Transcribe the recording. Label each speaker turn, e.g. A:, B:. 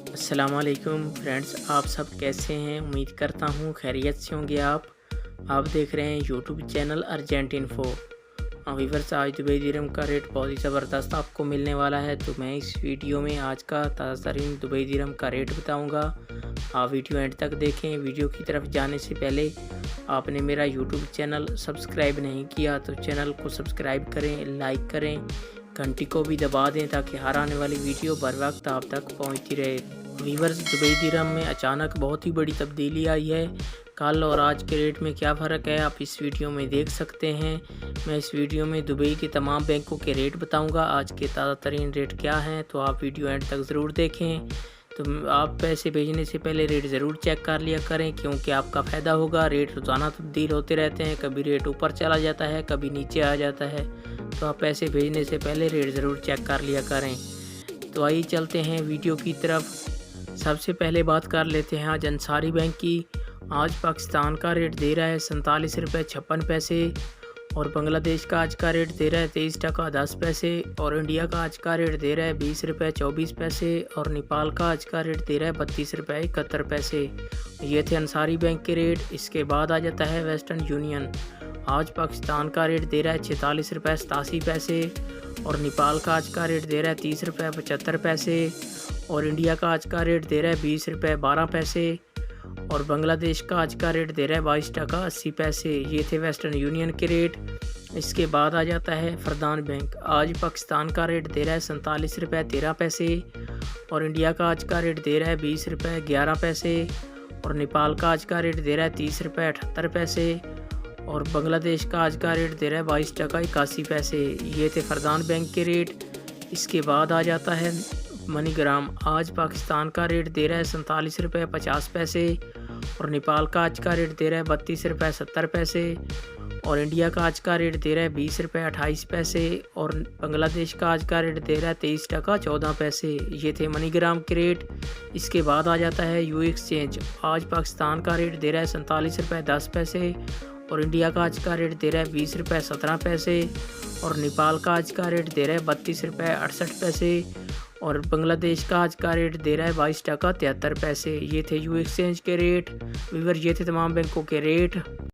A: अस्सलामुअलैकुम फ्रेंड्स, आप सब कैसे हैं? उम्मीद करता हूँ खैरियत से होंगे आप देख रहे हैं YouTube channel urgent info. Viewers, आज दुबई दिरहम का रेट बहुत ही ज़बरदस्त आपको मिलने वाला है, तो मैं इस वीडियो में आज का ताज़ा तरीन दुबई दिरहम का रेट बताऊंगा। आप वीडियो एंड तक देखें। वीडियो की तरफ जाने से पहले आपने मेरा यूट्यूब चैनल सब्सक्राइब नहीं किया तो चैनल को सब्सक्राइब करें, लाइक करें, घंटी को भी दबा दें ताकि हर आने वाली वीडियो बर वक्त आप तक पहुंचती रहे। व्यूअर्स, दुबई दिरहम में अचानक बहुत ही बड़ी तब्दीली आई है। कल और आज के रेट में क्या फ़र्क है आप इस वीडियो में देख सकते हैं। मैं इस वीडियो में दुबई के तमाम बैंकों के रेट बताऊंगा। आज के ताज़ा तरीन रेट क्या हैं, तो आप वीडियो एंड तक ज़रूर देखें। तो आप पैसे भेजने से पहले रेट ज़रूर चेक कर लिया करें, क्योंकि आपका फ़ायदा होगा। रेट रोज़ाना तब्दील होते रहते हैं, कभी रेट ऊपर चला जाता है, कभी नीचे आ जाता है, तो आप पैसे भेजने से पहले रेट ज़रूर चेक कर लिया करें। तो आइए चलते हैं वीडियो की तरफ। सबसे पहले बात कर लेते हैं आज अंसारी बैंक की। आज पाकिस्तान का रेट दे रहा है 47 रुपये 56 पैसे, और बांग्लादेश का आज का रेट दे रहा है 23 टका 10 पैसे, और इंडिया का आज का रेट दे रहा है 20 रुपये 24 पैसे, और नेपाल का आज का रेट दे रहा है 32 रुपये 71 पैसे। ये थे अंसारी बैंक के रेट। इसके बाद आ जाता है वेस्टर्न यूनियन। आज पाकिस्तान का रेट दे रहा है 46 रुपये 87 पैसे, और नेपाल का आज का रेट दे रहा है 30 रुपये 75 पैसे, और इंडिया का आज का रेट दे रहा है 20 रुपये 12 पैसे, और बांग्लादेश का आज का रेट दे रहा है 22 टका 80 पैसे। ये थे वेस्टर्न यूनियन के रेट। इसके बाद आ जाता है फरदान बैंक। आज पाकिस्तान का रेट दे रहा है 47 रुपये 13 पैसे, और इंडिया का आज का रेट दे रहा है 20 रुपये 11 पैसे, और नेपाल का आज का रेट दे रहा है 30 रुपये 78 पैसे, और बांग्लादेश का आज का रेट दे रहा है 22 टका 81 पैसे। ये थे फरदान बैंक के रेट। इसके बाद आ जाता है मनीग्राम। आज पाकिस्तान का रेट दे रहा है 47 रुपये 50 पैसे, और नेपाल का आज का रेट दे रहा है 32 रुपये 70 पैसे, और इंडिया का आज का रेट दे रहा है 20 रुपये 28 पैसे, और बांग्लादेश का आज का रेट दे रहा है 23 टका 14 पैसे। ये थे मनीग्राम के रेट। इसके बाद आ जाता है यू एक्सचेंज। आज पाकिस्तान का रेट दे रहा है 47 रुपये 10 पैसे, और इंडिया का आज का रेट दे रहा है 20 रुपये 17 पैसे, और नेपाल का आज का रेट दे रहा है 32 रुपये 68 पैसे, और बांग्लादेश का आज का रेट दे रहा है 22 टका 73 पैसे। ये थे यू एक्सचेंज के रेट। व्यूअर, ये थे तमाम बैंकों के रेट।